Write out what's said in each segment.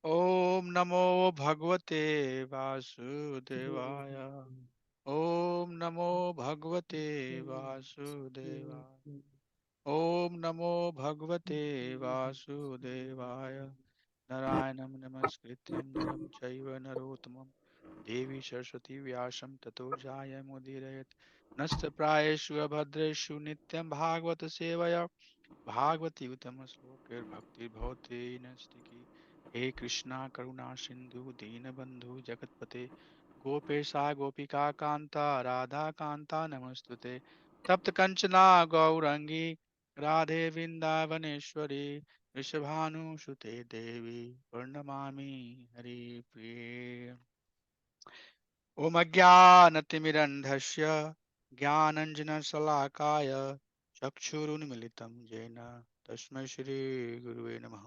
Om Namo Bhagavate Vasudevaya. Om Namo Bhagavate Vasudevaya. Om Namo Bhagavate Vasudevaya. Narayanam Namaskrityam Naram Chaiva Narottamam Devi Saraswati Vyasam Tato Jayam Nasta Prayeshu Abhadreshu Nityam Bhagavata Sevaya भागवती उत्तम श्लोक भक्ति भवते नस्तिकी हे कृष्णा करुणा सिंधु दीन बंधु जगतपते गोपेशा गोपिका कांता राधा कांता नमस्तुते तप्त कंचना गौरंगी राधे वृंदावनेश्वरी वृषभानुसुते देवी प्रणमामि हरि प्रिय ॐ अज्ञानतिमिरन्धस्य ज्ञानञ्जनशलाकाय चक्षुरुन्मिलितं येन तस्मै श्रीगुरुवे नमः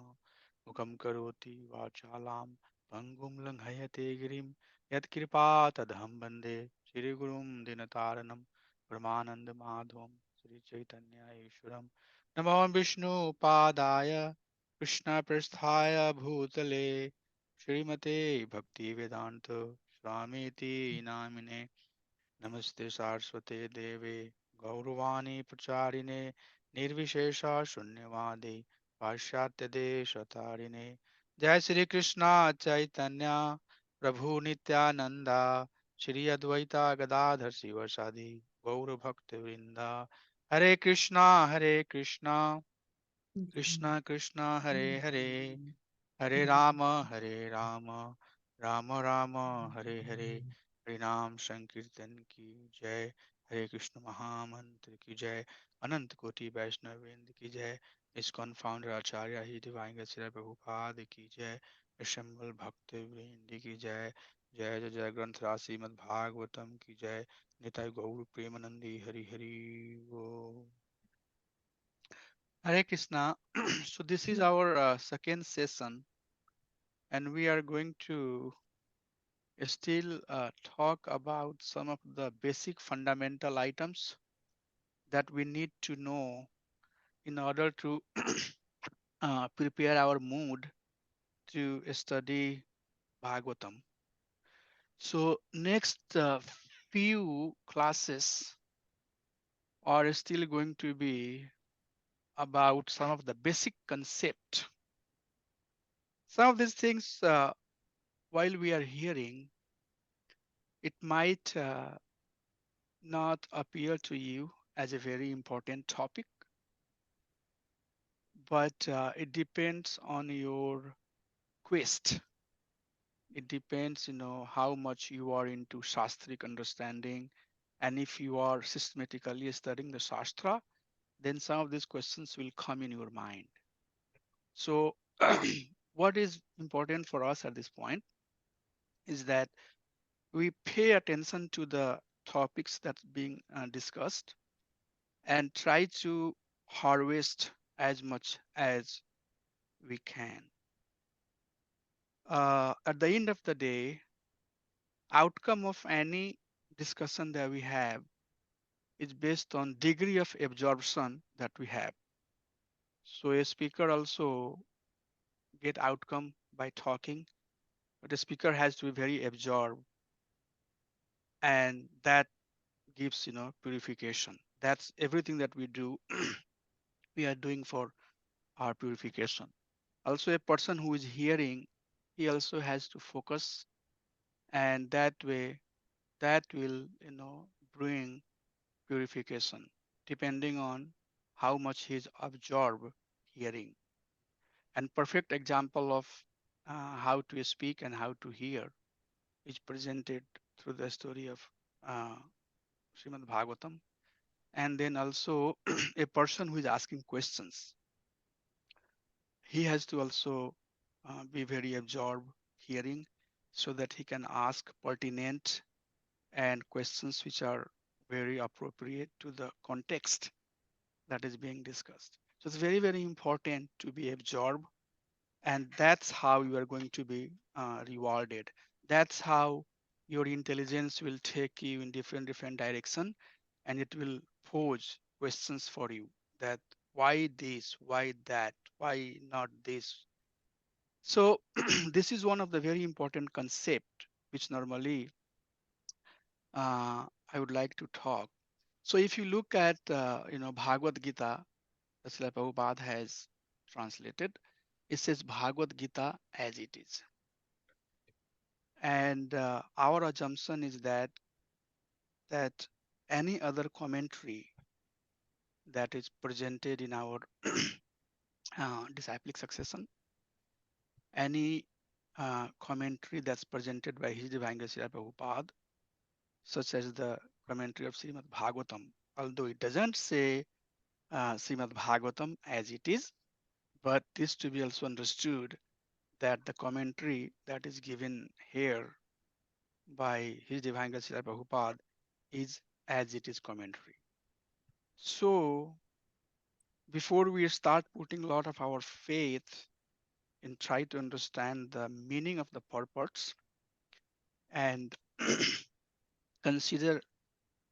मुखं करोति वाचालां पङ्गुं लङ्घयते गिरिं यत्कृपातदहं वन्दे श्रीगुरुं दिनतारणं परमानन्दमाधवं श्रीचैतन्येश्वरं नमो विष्णुपादाय कृष्णप्रस्थाय भूतले श्रीमते भक्तिवेदान्त स्वामीति नामिने नमस्ते सारस्वते देवे गौरवाणी प्रचारिणे निर्विशेष शून्यवादी पाश्चात्य देशतारिणे जय श्री कृष्णा चैतन्य प्रभु नित्यानंदा श्री अद्वैता गदाधर शिवसादि गौर भक्त वृंदा हरे कृष्णा कृष्णा कृष्णा हरे हरे हरे हरे राम राम राम हरे हरे हरे नाम संकीर्तन की जय हरे कृष्ण महामंत्र की जय अनंत कोटि वैष्णव वृंद की जय इस्कॉन फाउंडर आचार्य ही दिवांग श्री प्रभुपाद की जय विशंबल भक्त वृंद की जय जय जय जय ग्रंथ राशि मद भागवतम की जय निताय गौर प्रेमानंदी हरि हरि वो Hare Krishna. So this is our second session, and we are going to still talk about some of the basic fundamental items that we need to know in order to prepare our mood to study Bhagavatam. So next few classes are still going to be about some of the basic concept. Some of these things, while we are hearing, it might not appear to you as a very important topic, but it depends on your quest. It depends, how much you are into shastric understanding. And if you are systematically studying the Shastra, then some of these questions will come in your mind. So, what is important for us at this point is that we pay attention to the topics that's being discussed and try to harvest as much as we can. At the end of the day, outcome of any discussion that we have is based on degree of absorption that we have. So a speaker also get outcome by talking, but the speaker has to be very absorbed, and that gives purification. That's everything that we do. We are doing for our purification. Also, a person who is hearing, he also has to focus, and that way, that will bring purification depending on how much he is absorbed hearing. And perfect example of how to speak and how to hear is presented through the story of uh, Srimad Bhagavatam. And then also a person who is asking questions, he has to also be very absorbed hearing so that he can ask pertinent and questions which are very appropriate to the context that is being discussed. So it's very, very important to be absorbed, and that's how you are going to be rewarded. That's how your intelligence will take you in different direction, and it will pose questions for you that why this, why that, why not this. So this is one of the very important concept which normally I would like to talk. So if you look at Bhagavad Gita, the Srila Prabhupada has translated, it says Bhagavad Gita as it is. And our assumption is that any other commentary that is presented in our disciplic succession, any commentary that's presented by His Divine Grace Srila Prabhupada, such as the commentary of Srimad Bhagavatam, although it doesn't say Srimad Bhagavatam as it is, but this to be also understood that the commentary that is given here by His Divine Grace Srila Prabhupada is as it is commentary. So before we start putting a lot of our faith in try to understand the meaning of the purports and consider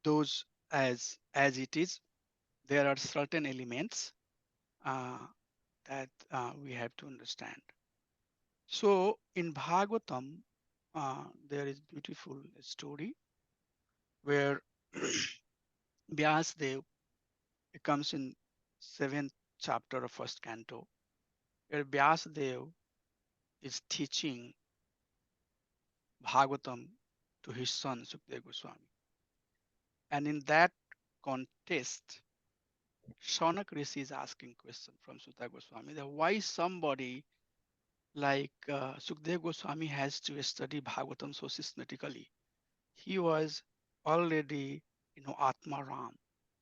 those as it is, there are certain elements uh, that we have to understand. So in Bhagavatam, there is beautiful story where Vyasdev, it comes in seventh chapter of first canto, where Vyasdev is teaching Bhagavatam to his son Sukadeva Goswami. And in that context, Shaunak Rishi is asking question from Sukadeva Goswami that why somebody like Sukadeva Goswami has to study Bhagavatam so systematically. He was already, Atma Ram.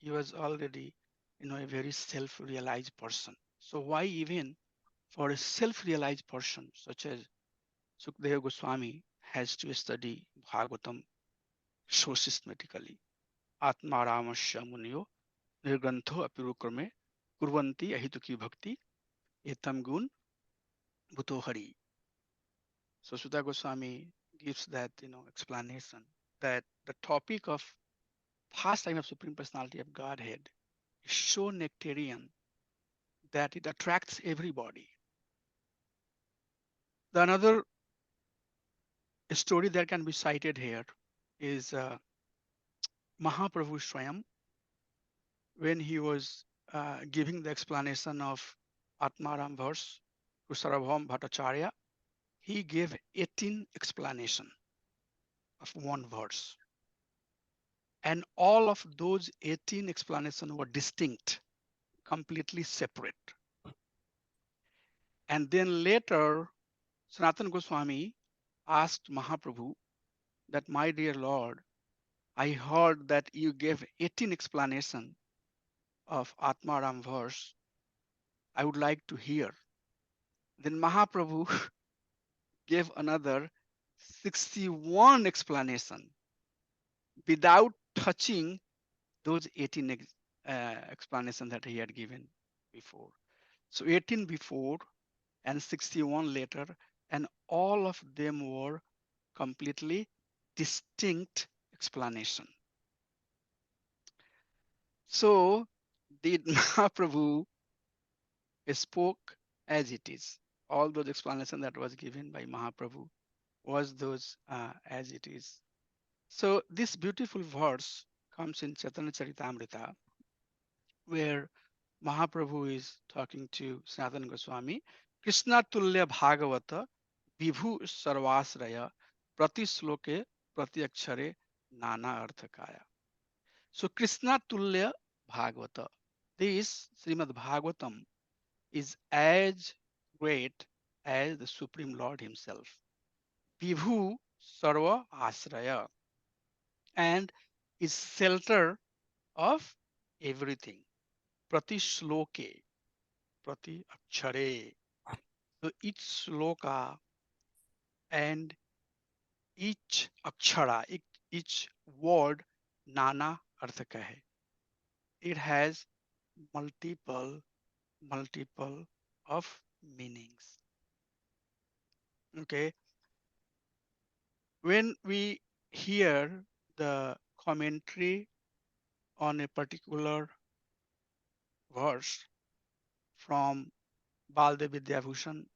He was already, a very self-realized person. So why even for a self-realized person such as Sukadeva Goswami has to study Bhagavatam so systematically? Atma Ramasya Munyo Nirgrantho Apirukrame Kurvanti Ahituki Bhakti Etam Gun Bhuto Hari. So Sudha Goswami gives that explanation that the topic of pastime of Supreme Personality of Godhead is so nectarian that it attracts everybody. The another story that can be cited here is Mahaprabhu Swayam when he was giving the explanation of Atmaram verse to Sarabham Bhattacharya. He gave 18 explanation of one verse, and all of those 18 explanations were distinct, completely separate. And then later, Sanatana Goswami asked Mahaprabhu that, my dear Lord, I heard that you gave 18 explanation of Atmaram verse. I would like to hear. Then Mahaprabhu gave another 61 explanation without touching those 18 explanation that he had given before. So 18 before and 61 later, and all of them were completely distinct explanation. So did Mahaprabhu spoke as it is. All those explanation that was given by Mahaprabhu was those as it is. So this beautiful verse comes in Chaitanya Charitamrita, where Mahaprabhu is talking to Sanatana Goswami. Krishna Tulya Bhagavata Vibhu Sarvasraya Prati Sloke Prati Akshare Nana Arthakaya. So Krishna Tulya Bhagavata. This Srimad Bhagavatam is as great as the Supreme Lord Himself. Vibhu Sarva Asraya, and is shelter of everything. Prati Shloke, Prati Akshare. So each sloka and each akshara, each word, Nana Artha ka hai. It has multiple of meanings. Okay. When we hear the commentary on a particular verse from Baldev Vidyabhushan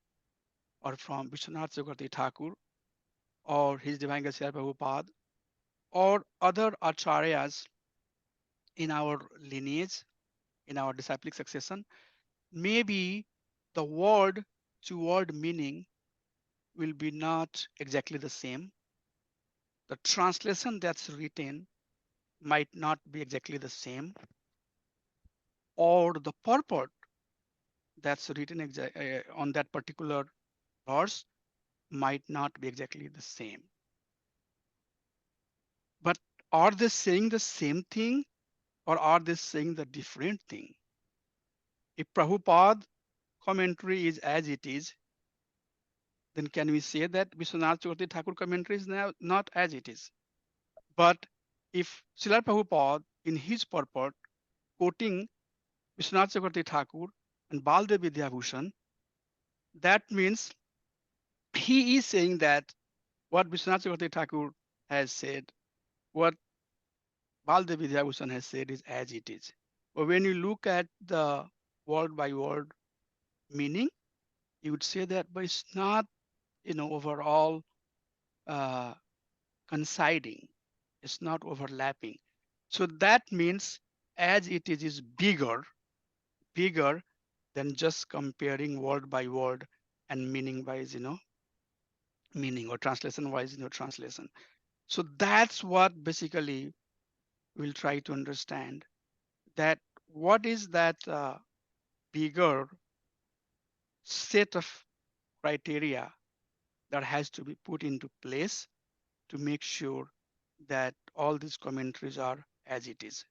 or from Vishwanath Chakravarti Thakur or His Divine Grace Srila Prabhupada or other acharyas in our lineage, in our disciplic succession, maybe the word to word meaning will be not exactly the same. The translation that's written might not be exactly the same, or the purport that's written on that particular verse might not be exactly the same. But are they saying the same thing or are they saying the different thing? If Prabhupada commentary is as it is, then can we say that Vishwanath Chakravarti Thakur commentary is now not as it is? But if Srila Prabhupada in his purport quoting Vishwanath Chakravarti Thakur and Baldev Vidyabhushan, that means he is saying that what Vishwanath Chakravarti Thakur has said, what Baldev Vidyabhushan has said is as it is. But when you look at the word by word meaning, you would say that, but it's not, overall uh, coinciding. It's not overlapping. So that means as it is bigger than just comparing word by word and meaning wise, meaning or translation wise, translation. So that's what basically we'll try to understand that what is that bigger set of criteria that has to be put into place to make sure that all these commentaries are as it is.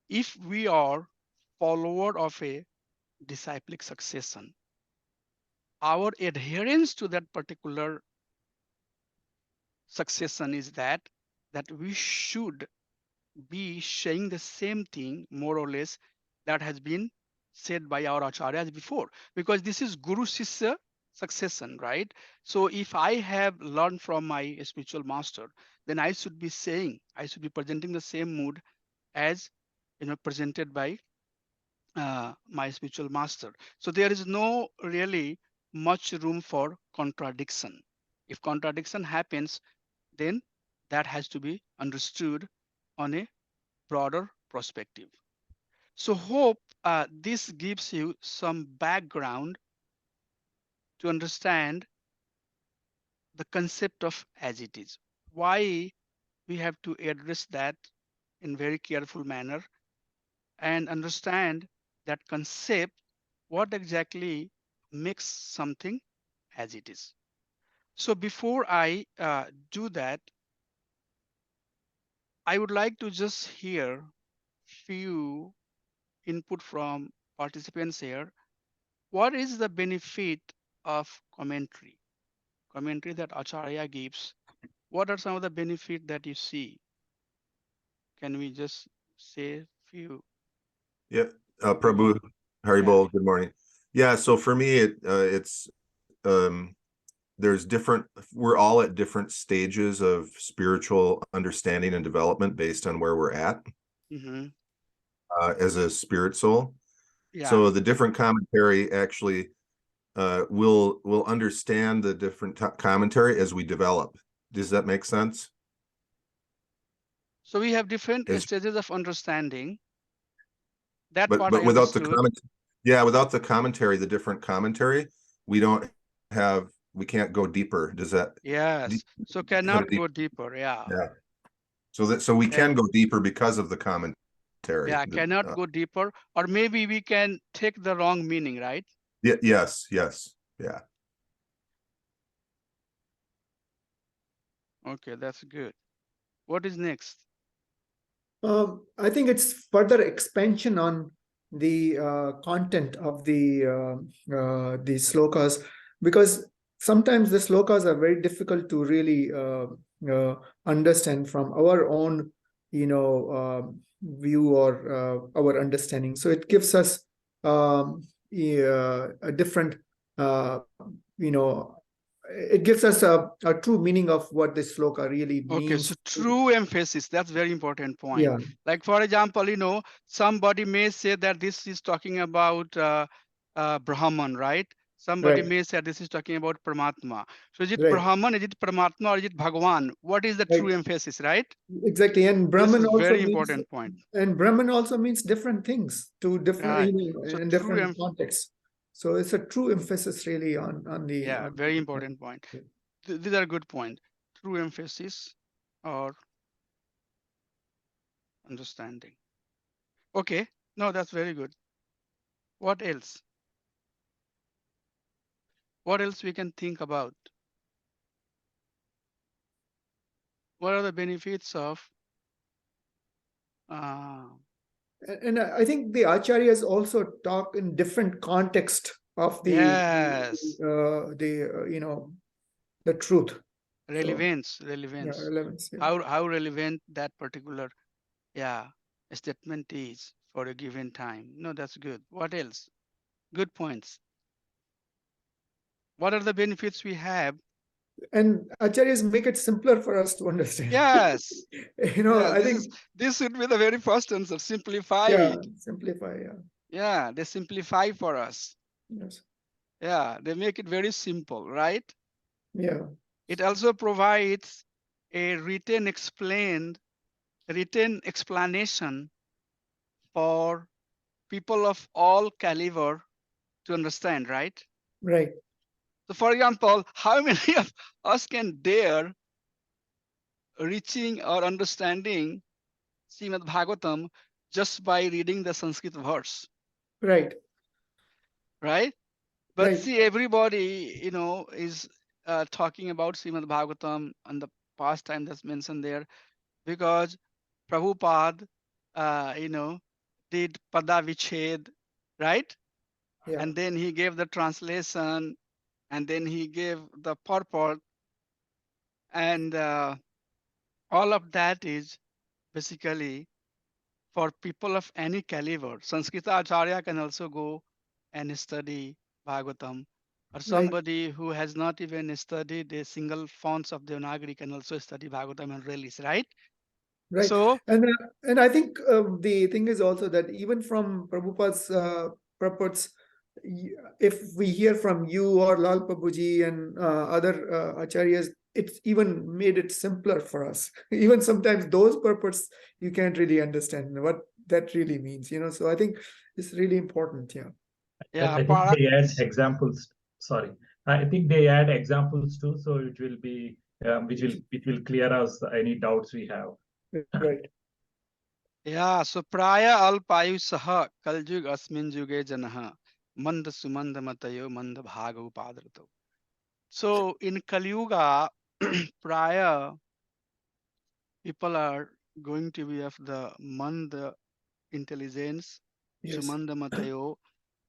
If we are follower of a disciplic succession, our adherence to that particular succession is that we should be saying the same thing more or less that has been said by our acharyas before, because this is guru shishya succession, right? So if I have learned from my spiritual master, then I should be presenting the same mood as presented by my spiritual master. So there is no really much room for contradiction. If contradiction happens, then that has to be understood on a broader perspective. So hope this gives you some background to understand the concept of as it is. Why we have to address that in very careful manner and understand that concept, what exactly makes something as it is. So before I do that, I would like to just hear few input from participants here. What is the benefit of commentary? Commentary that Acharya gives. What are some of the benefit that you see? Can we just say few? Yeah, Mhm. Prabhu, Yeah. Haribol, good morning. Yeah, so for me, it's there's different. We're all at different stages of spiritual understanding and development based on where we're at Hmm. as a spirit soul. Yeah. So the different commentary actually we'll understand the different commentary as we develop. Does that make sense? So we have different As stages of understanding. That but part I but without the understood. comment, yeah, without the commentary, the different commentary, we don't have we can't go deeper. Does that Yes. So have a cannot deep? go deeper. Yeah. Yeah. So we can And go deeper because of the commentary. yeah, cannot go deeper. Or maybe we can take the wrong meaning, right? Yeah, yes, yeah. Okay, that's good. What is next? I think it's further expansion on the content of the slokas, because sometimes the slokas are very difficult to really understand from our own, view or our understanding. So it gives us a different, uh, you know, it gives us a true meaning of what the sloka really Okay, so means. true emphasis, that's very important point. Yeah. Like for example, somebody may say that this is talking about Brahman, right? Somebody Right. may say this is talking about Paramatma. So is it Right. Brahman, is it Paramatma, or is it Bhagwan? What is the Right. true emphasis, right? Exactly. And This Brahman is also very means, important point. and Brahman also means different things to different, Right. So in different contexts. So it's a true emphasis really on the yeah, on very the- important point. yeah. These are good point. True emphasis or understanding. Okay. No, that's very good. What else? What else we can think about? What are the benefits of uh, And I think the acharyas also talk in different context of yes, the truth. So relevance, yeah, relevance. relevance. Yeah. How relevant that particular yeah statement is for a given time. No, that's good. What else? Good points. What are the benefits we have? And acharyas make it simpler for us to understand. Yes, yes. I think This should be the very first answer. Simplify yeah, it. simplify. Yeah. Yeah, they simplify for us. Yes. Yeah, they make it very simple, right? Yeah. It also provides a written explanation for people of all caliber to understand, right? Right. So, for example, how many of us can dare reaching or understanding Srimad Bhagavatam just by reading the Sanskrit verse, Right. right? But Right. see, everybody, is talking about Srimad Bhagavatam and the past time that's mentioned there because Prabhupada, did Pada Viched, right? Yeah. And then he gave the translation and then he gave the purport and all of that is basically for people of any caliber. Sanskrita Acharya can also go and study Bhagavatam, or Right. somebody who has not even studied a single fonts of Devanagari can also study Bhagavatam and release, right? Right. So, And I think the thing is also that even from Prabhupada's purports, if we hear from you or Lal Prabhuji and other acharyas, it's even made it simpler for us. Even sometimes those purports you can't really understand what that really means. So I think it's really important. Yeah. yeah, I think they add examples. Sorry, I think they add examples too, so it will be it will clear us any doubts we have. Right. yeah, so Praya Alpayu Saha Kaljug Asmin Juge Janaha Manda Sumanda Matayo Manda Bhaga Upadrato. So in Kali Yuga, prior people are going to be of the Manda intelligence, Yes. Sumanda Matayo,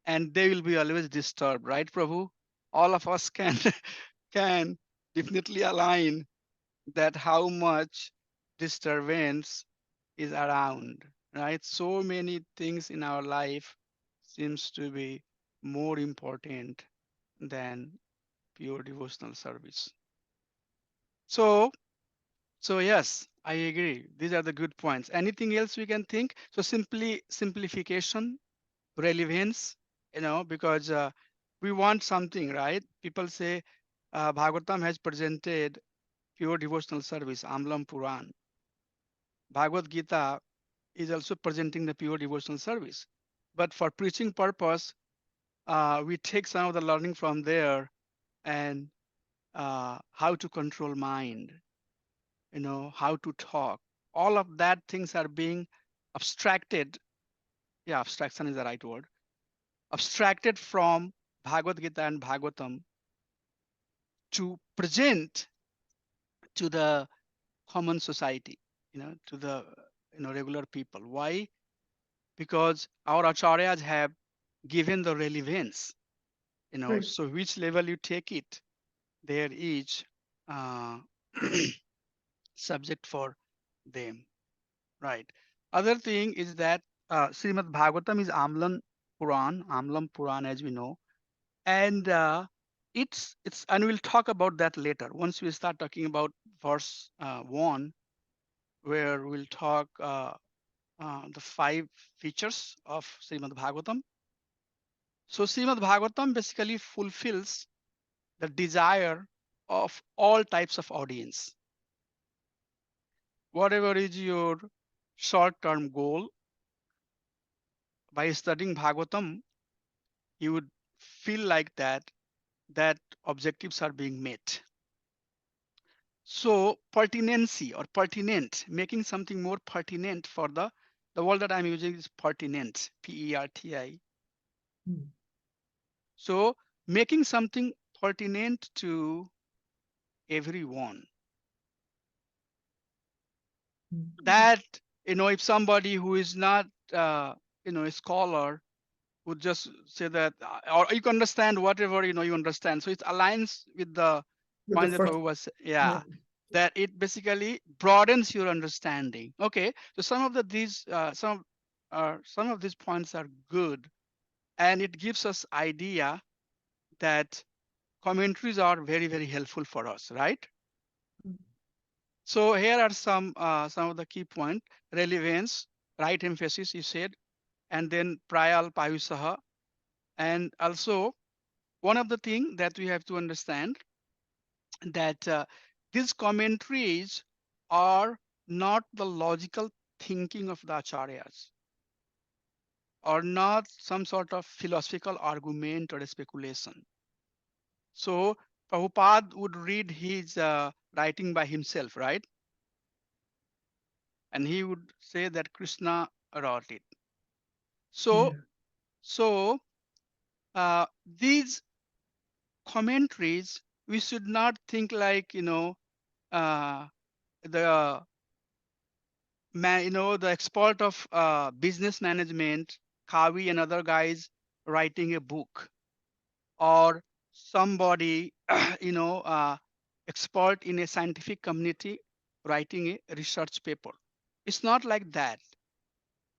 and they will be always disturbed, right, Prabhu? All of us can can definitely align that how much disturbance is around, right? So many things in our life seems to be more important than pure devotional service. So So yes, I agree. These are the good points. Anything else we can think? So simply simplification, relevance, because we want something, right? People say Bhagavatam has presented pure devotional service, Amlam Puran. Bhagavad Gita is also presenting the pure devotional service. But for preaching purpose, we take some of the learning from there and how to control mind, how to talk. All of that things are being abstracted. Yeah, abstraction is the right word. Abstracted from Bhagavad Gita and Bhagavatam to present to the common society, to the regular people. Why? Because our acharyas have given the relevance, Right. so which level you take it, there is uh, subject for them. Right. Other thing is that Srimad Bhagavatam is Amlam Puran, as we know, and and we'll talk about that later once we start talking about verse 1, where we'll talk the 5 features of Srimad Bhagavatam. So Srimad Bhagavatam basically fulfills the desire of all types of audience. Whatever is your short-term goal, by studying Bhagavatam, you would feel like that objectives are being met. So pertinency or pertinent, making something more pertinent for the word that I'm using is pertinent, Perti. Mm. So making something pertinent to everyone. That, if somebody who is not a scholar would just say that, or you can understand whatever you understand. So it aligns with the With the point that first, Prabhu was, yeah. yeah, that it basically broadens your understanding. Okay, so some of these points are good, and it gives us idea that commentaries are very very helpful for us, right? So here are some of the key point: relevance, right emphasis, you said, and then prayal payusaha, and also one of the things that we have to understand that these commentaries are not the logical thinking of the acharyas, or not some sort of philosophical argument or speculation. So Prabhupada would read his writing by himself, right? And he would say that Krishna wrote it. So, Yeah. so these commentaries, we should not think like, uh, the the expert of business management, Kavi and other guys writing a book, or somebody, expert in a scientific community writing a research paper. It's not like that.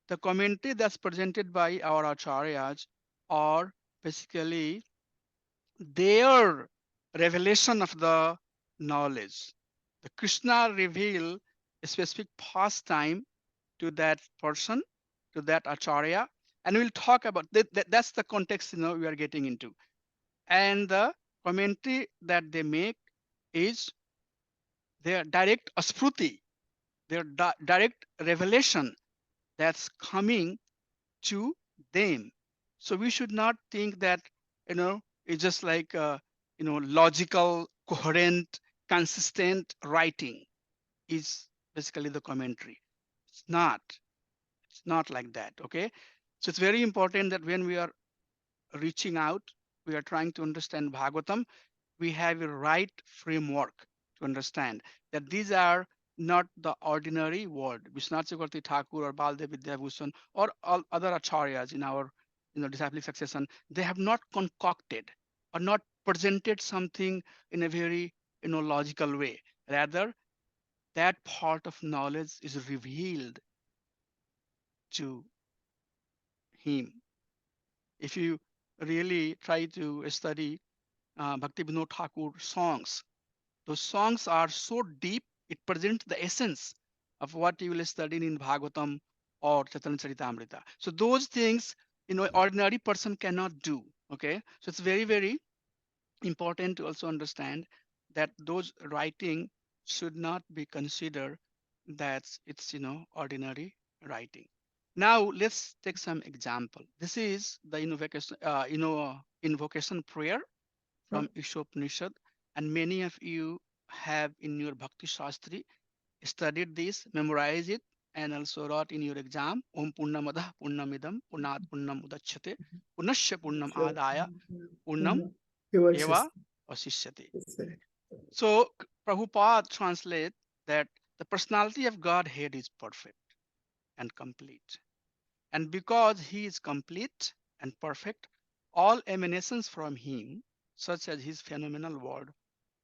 The commentary that's presented by our acharyas are basically their revelation of the knowledge. The Krishna reveal a specific pastime to that person, to that acharya, and we'll talk about that's the context we are getting into. And the commentary that they make is their direct aspruti, their direct revelation that's coming to them. So we should not think that it's just like logical, coherent, consistent writing is basically the commentary. It's not. It's not like that. Okay. So it's very important that when we are reaching out, we are trying to understand Bhagavatam, we have a right framework to understand that these are not the ordinary word. Vishwanath Chakravarti Thakur or Baldev Vidyabhushan or all other acharyas in our disciplic succession, they have not concocted or not presented something in a very logical way. Rather, that part of knowledge is revealed to him. If you really try to study Bhakti Vinod Thakur songs, those songs are so deep, it presents the essence of what you will study in Bhagavatam or Chaitanya Charitamrita. So those things, ordinary person cannot do. Okay. So it's very, very important to also understand that those writing should not be considered that it's, ordinary writing. Now let's take some example. This is the invocation prayer from Ishopanishad, and many of you have in your Bhakti Shastri studied this, memorized it, and also wrote in your exam. Om Purnamadah Purnamidam Purnat Purnam Udachyate Purnasya Purnam Adaya Purnam Eva Vasishyate. So Prabhupada translate that the personality of Godhead is perfect and complete. And because he is complete and perfect, all emanations from him, such as his phenomenal word,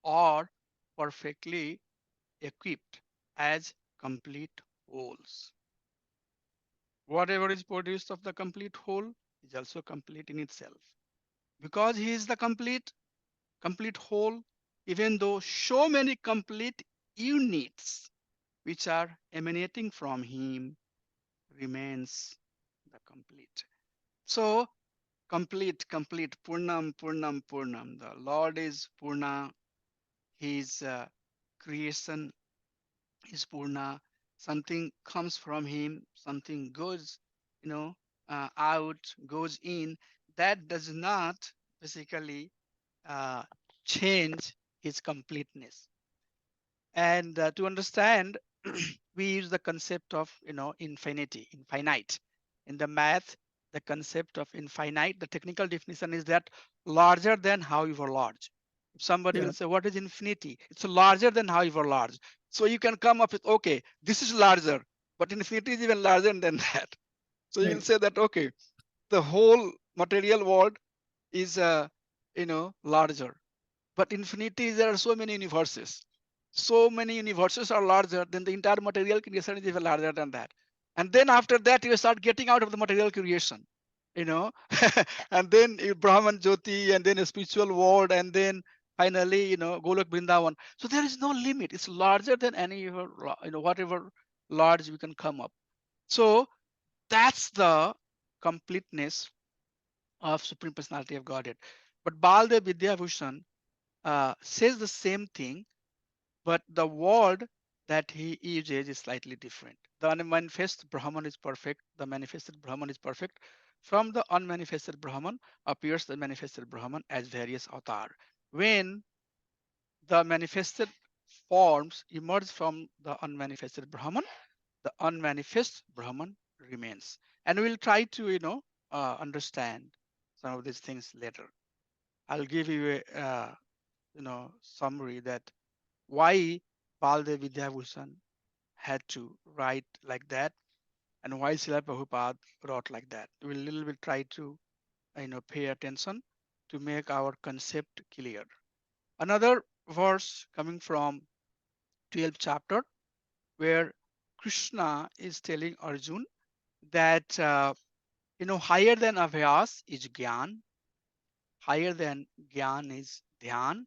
are perfectly equipped as complete wholes. Whatever is produced of the complete whole is also complete in itself. Because he is the complete whole, even though so many complete units which are emanating from him remains the complete. So complete, Purnam, Purnam, Purnam. The Lord is Purna. His creation is Purna. Something comes from Him, something goes, out, goes in. That does not basically uh, change His completeness. And to understand, we use the concept of infinity, infinite. In the math, the concept of infinite, the technical definition is that larger than however large. If somebody Yeah. will say, what is infinity? It's larger than however large. So you can come up with, okay, this is larger, but infinity is even larger than that. So you will Right. say that, okay, the whole material world is larger, but infinity, there are so many universes. So many universes are larger than the entire material creation is even larger than that. And then after that, you start getting out of the material creation, you know, and then Brahman Jyoti, and then a spiritual world, and then finally, Golok Vrindavan. So there is no limit. It's larger than any, whatever large we can come up. So that's the completeness of Supreme Personality of Godhead. But Baldev Vidyabhushan says the same thing, but the word that he uses is slightly different. The unmanifest Brahman is perfect, the manifested Brahman is perfect. From the unmanifested Brahman appears the manifested Brahman as various avatar. When the manifested forms emerge from the unmanifested Brahman, the unmanifest Brahman remains. And we'll try to, understand some of these things later. I'll give you a, summary that why Baldev Vidyabhushan had to write like that and why Srila Prabhupada wrote like that. We'll little bit try to pay attention to make our concept clear. Another verse coming from 12th chapter where Krishna is telling Arjun that higher than Abhyas is Gyan, higher than Gyan is Dhyan,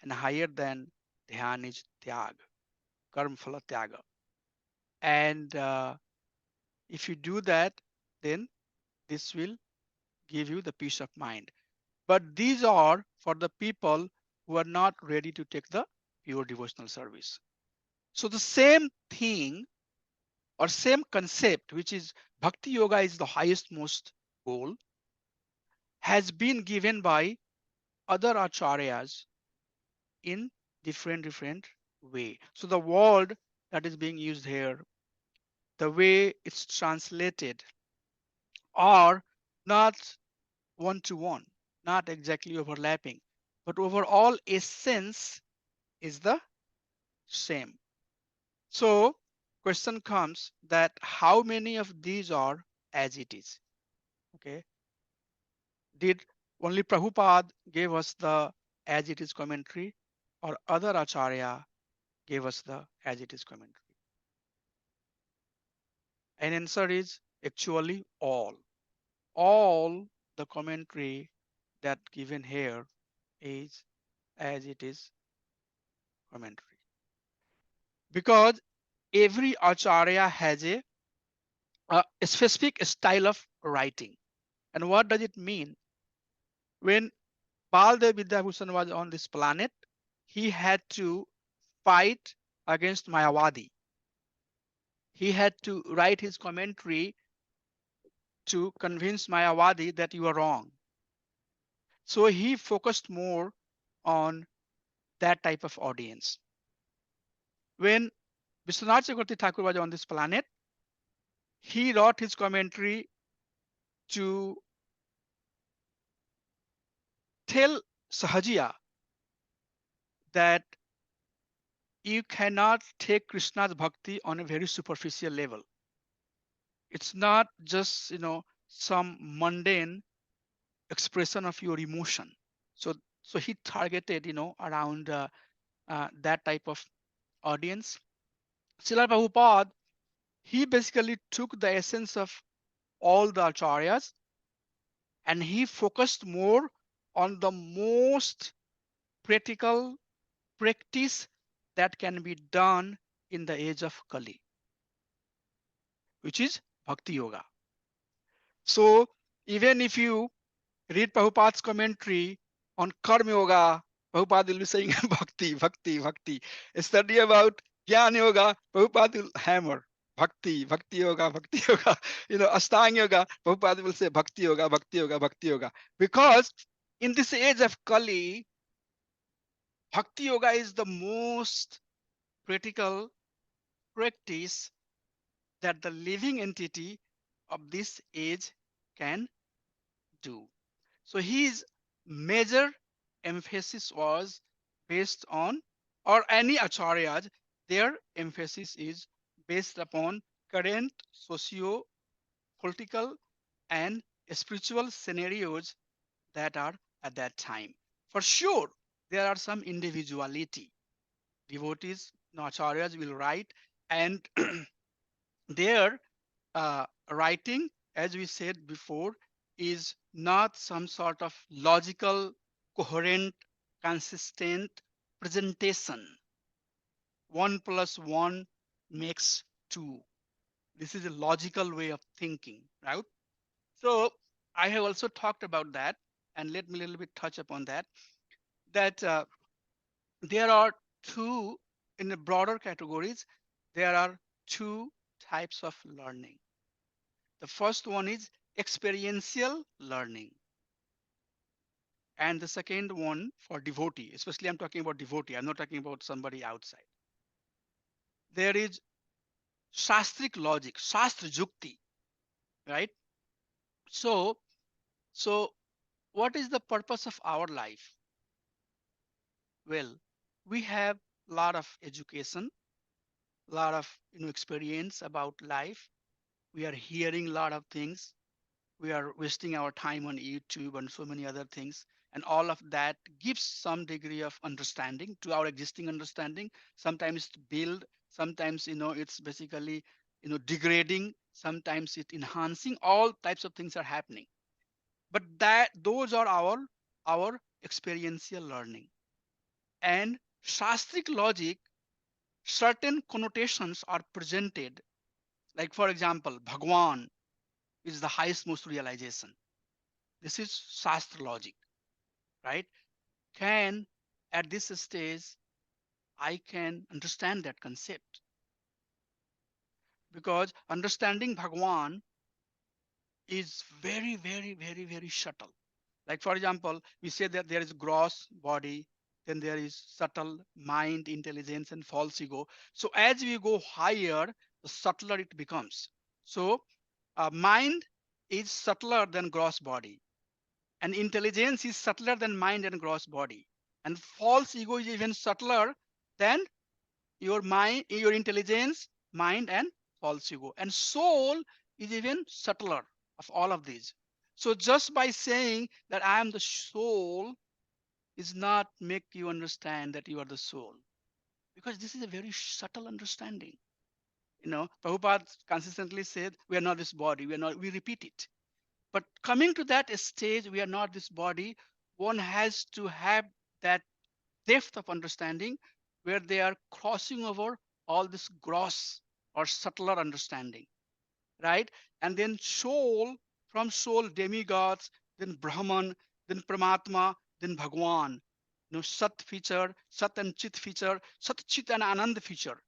and higher than Dhyan is Tyag, Karma Phala Tyaga. And if you do that, then this will give you the peace of mind. But these are for the people who are not ready to take the pure devotional service. So the same thing or same concept, which is bhakti yoga is the highest most goal, has been given by other acharyas in different way. So the word that is being used here, the way it's translated are not one to one, not exactly overlapping, but overall essence is the same. So question comes that how many of these are as it is? Okay. Did only Prabhupada gave us the as it is commentary or other Acharya gave us the as it is commentary? And answer is actually all. All the commentary that given here is as it is commentary. Because every acharya has a specific style of writing. And what does it mean? When Baldev Vidyabhushan was on this planet, he had to fight against Mayavadi. He had to write his commentary to convince Mayavadi that you are wrong. So he focused more on that type of audience. When Vishwanath Chakravarti Thakur was on this planet, he wrote his commentary to tell Sahajiya that you cannot take Krishna's bhakti on a very superficial level. It's not just, some mundane expression of your emotion. So he targeted, around that type of audience. Srila Prabhupada, he basically took the essence of all the acharyas and he focused more on the most practical practice that can be done in the age of Kali, which is Bhakti Yoga. So even if you Read Prabhupada's commentary on Karma Yoga. Prabhupada will be saying bhakti, bhakti, bhakti. Study about Jnana Yoga. Prabhupada will hammer bhakti, bhakti yoga, bhakti yoga. Ashtanga Yoga. Prabhupada will say bhakti yoga, bhakti yoga, bhakti yoga. Because in this age of Kali, bhakti yoga is the most critical practice that the living entity of this age can do. So his major emphasis was based on, or any acharyas, their emphasis is based upon current socio-political and spiritual scenarios that are at that time. For sure, there are some individuality. Devotees, acharyas will write, and their writing, as we said before, is not some sort of logical, coherent, consistent presentation. 1 plus 1 makes 2. This is a logical way of thinking, right? So I have also talked about that, and let me a little bit touch upon that. That there are two, in the broader categories, there are two types of learning. The first one is experiential learning. And the second one for devotee, especially I'm talking about devotee, I'm not talking about somebody outside. There is shastric logic, shastra jukti, right? So, so what is the purpose of our life? Well, we have a lot of education, a lot of experience about life. We are hearing a lot of things. We are wasting our time on YouTube and so many other things. And all of that gives some degree of understanding to our existing understanding. Sometimes it's build, sometimes it's basically degrading, sometimes it enhancing. All types of things are happening. But that those are our experiential learning. And shastric logic, certain connotations are presented. Like for example, Bhagwan is the highest most realization. This is Shastra logic, right? Can at this stage I can understand that concept, because understanding Bhagwan is very, very, very, very subtle. Like for example, we say that there is gross body, then there is subtle mind, intelligence, and false ego. So as we go higher, the subtler it becomes. So mind is subtler than gross body, and intelligence is subtler than mind and gross body, and false ego is even subtler than your mind, your intelligence, mind, and false ego, and soul is even subtler of all of these. So just by saying that I am the soul is not make you understand that you are the soul, because this is a very subtle understanding. Prabhupada consistently said we are not this body, we repeat it. But coming to that stage, we are not this body, one has to have that depth of understanding where they are crossing over all this gross or subtler understanding, right? And then soul, from soul, demigods, then Brahman, then Paramatma, then Bhagwan. Sat feature, Sat and Chit feature, Sat, Chit and Anand feature.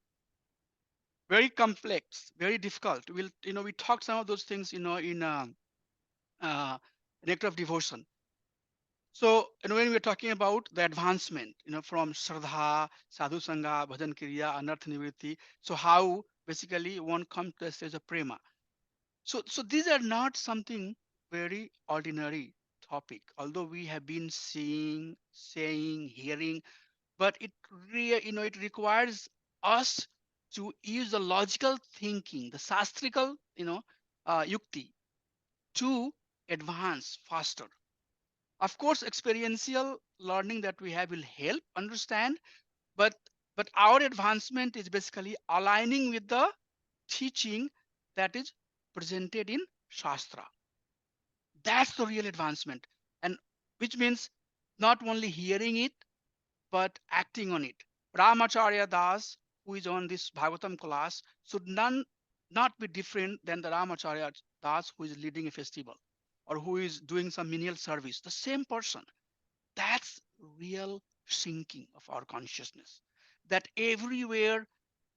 Very complex, very difficult. We talked some of those things, in uh, nectar of devotion. So, when we're talking about the advancement, from Shraddha, Sadhu Sangha, Bhajan Kriya, Anartha Nivritti, so how basically one comes to the stage of prema. So these are not something very ordinary topic, although we have been seeing, saying, hearing, but it requires us to use the logical thinking, the sastrical, yukti to advance faster. Of course, experiential learning that we have will help understand, but our advancement is basically aligning with the teaching that is presented in Shastra. That's the real advancement, and which means not only hearing it but acting on it. Ramacharya Das, who is on this Bhagavatam class, should not be different than the Ramacharya Das who is leading a festival. or who is doing some menial service, the same person. That's real sinking of our consciousness. That everywhere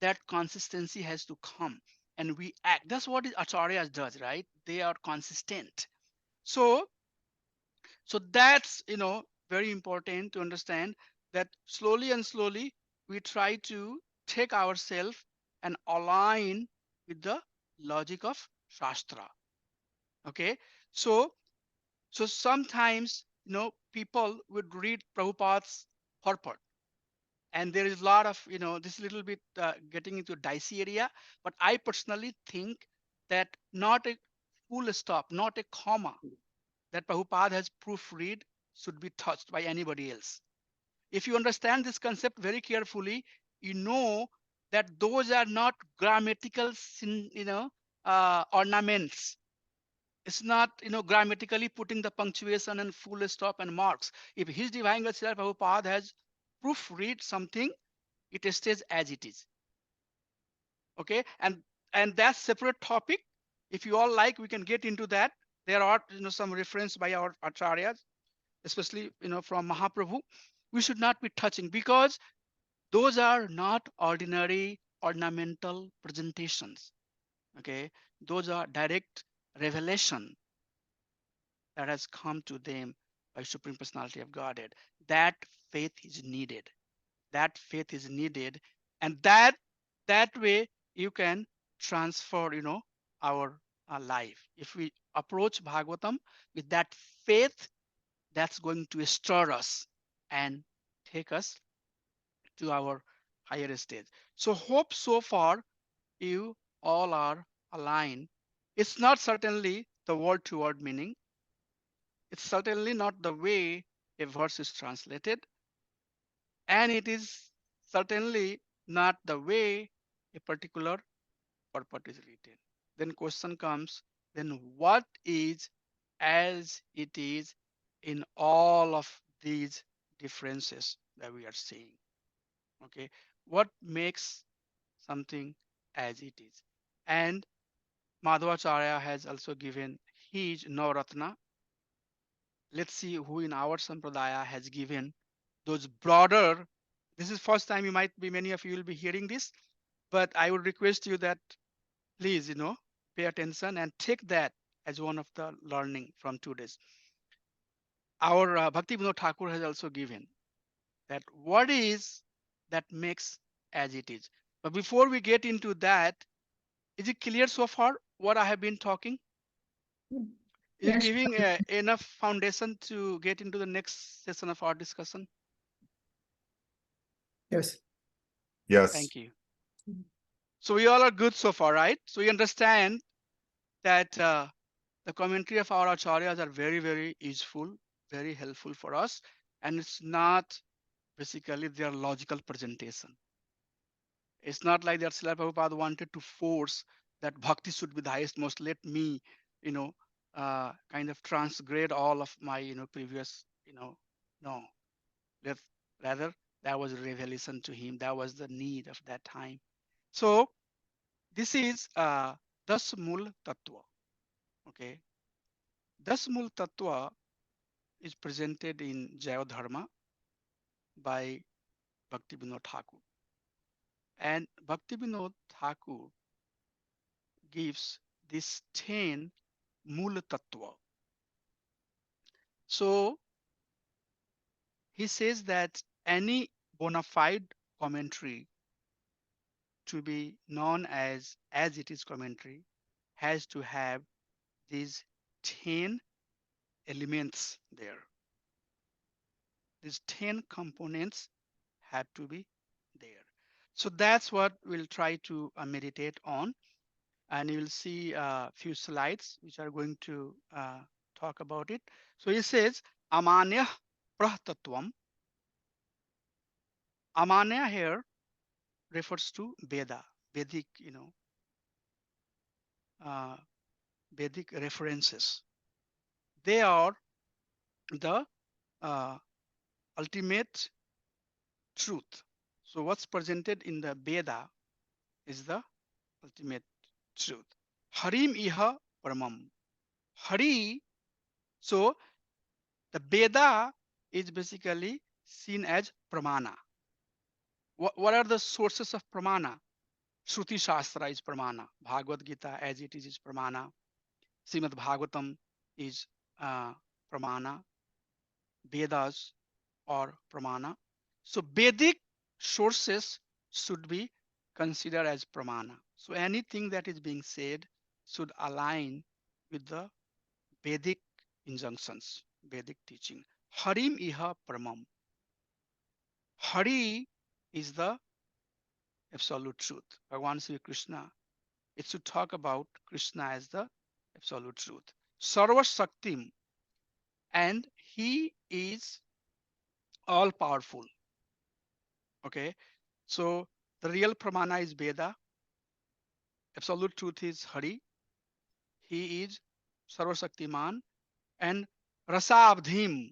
that consistency has to come and we act. That's what Acharyas does, right? They are consistent. So, so that's very important to understand that slowly and slowly we try to take ourselves and align with the logic of Shastra. Okay, so so sometimes people would read Prabhupada's purport, and there is a lot of this little bit getting into dicey area, but I personally think that not a full stop, not a comma that Prabhupada has proofread should be touched by anybody else. If you understand this concept very carefully, you know that those are not grammatical ornaments. It's not grammatically putting the punctuation and full stop and marks. If his divine Srila Prabhupada has proofread something, it stays as it is. Okay, and that's separate topic. If you all like, we can get into that. There are some reference by our acharyas, especially from Mahaprabhu. We should not be touching because those are not ordinary ornamental presentations. Okay, those are direct revelation that has come to them by Supreme Personality of Godhead. That faith is needed. That faith is needed, and that way you can transfer, our life. If we approach Bhagavatam with that faith, that's going to stir us and take us to our higher stage. So hope so far you all are aligned. It's not certainly the word to word meaning. It's certainly not the way a verse is translated, and it is certainly not the way a particular purport is written. Then question comes, then what is as it is in all of these differences that we are seeing? Okay, what makes something as it is? And Madhvacharya has also given his Navratna. Let's see who in our Sampradaya has given those broader. This is first time you might be, many of you will be hearing this, but I would request you that please, pay attention and take that as one of the learning from today's. Our Bhakti Vinod Thakur has also given that what is that makes as it is. But before we get into that, is it clear so far what I have been talking? Is it Yes. giving enough foundation to get into the next session of our discussion? Yes. Yes. Thank you. So we all are good so far, right? So we understand that the commentary of our acharyas are very, very useful, very helpful for us. And it's not basically their logical presentation. It's not like that Srila Prabhupada wanted to force that bhakti should be the highest most. Let me, you know, kind of transgrade all of my, previous, no. Let's rather that was a revelation to him. That was the need of that time. So this is Das Mul Tattva. Okay. Das Mul Tattva is presented in Jaya Dharma by Bhakti Vinod Thakur. And Bhakti Vinod Thakur gives this 10 Mula Tattva. So he says that any bona fide commentary to be known as it is commentary has to have these 10 elements there. These 10 components have to be there. So that's what we'll try to meditate on. And you will see a few slides which are going to talk about it. So he says, Amanya Prahtatvam. Amanya here refers to Veda, Vedic, uh, Vedic references. They are the uh, ultimate truth. So what's presented in the Veda is the ultimate truth. Harim iha paramam. Hari So the Veda is basically seen as pramana. What are the sources of pramana? Shruti Shastra is pramana. Bhagavad Gita as it is pramana. Srimad Bhagavatam is pramana. Vedas or pramana. So Vedic sources should be considered as pramana. So anything that is being said should align with the Vedic injunctions, Vedic teaching. Harim iha paramam. Hari is the absolute truth. Bhagavan Sri Krishna, it should talk about Krishna as the absolute truth. Sarva Shaktim, and he is all powerful. Okay, so the real pramana is Veda, absolute truth is Hari, he is Sarva Shaktiman, and Rasabdhim.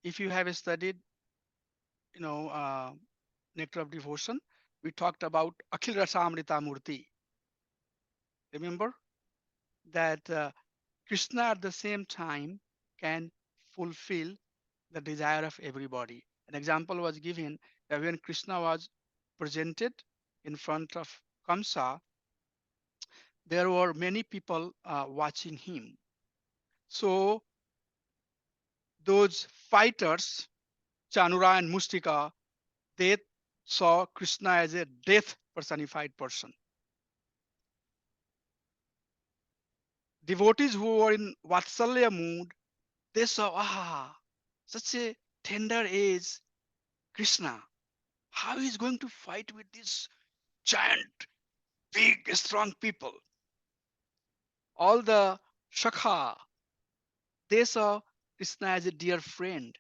If you have studied, you know, Nectar of Devotion, we talked about Akhil Rasamrita Murti. Remember that Krishna at the same time can fulfill the desire of everybody. An example was given that when Krishna was presented in front of Kamsa, there were many people watching him. So those fighters, Chanura and Mustika, they saw Krishna as a death personified person. Devotees who were in Vatsalya mood, they saw, such a tender age Krishna. How he's going to fight with these giant, big, strong people? All the Shakha, they saw Krishna as a dear friend,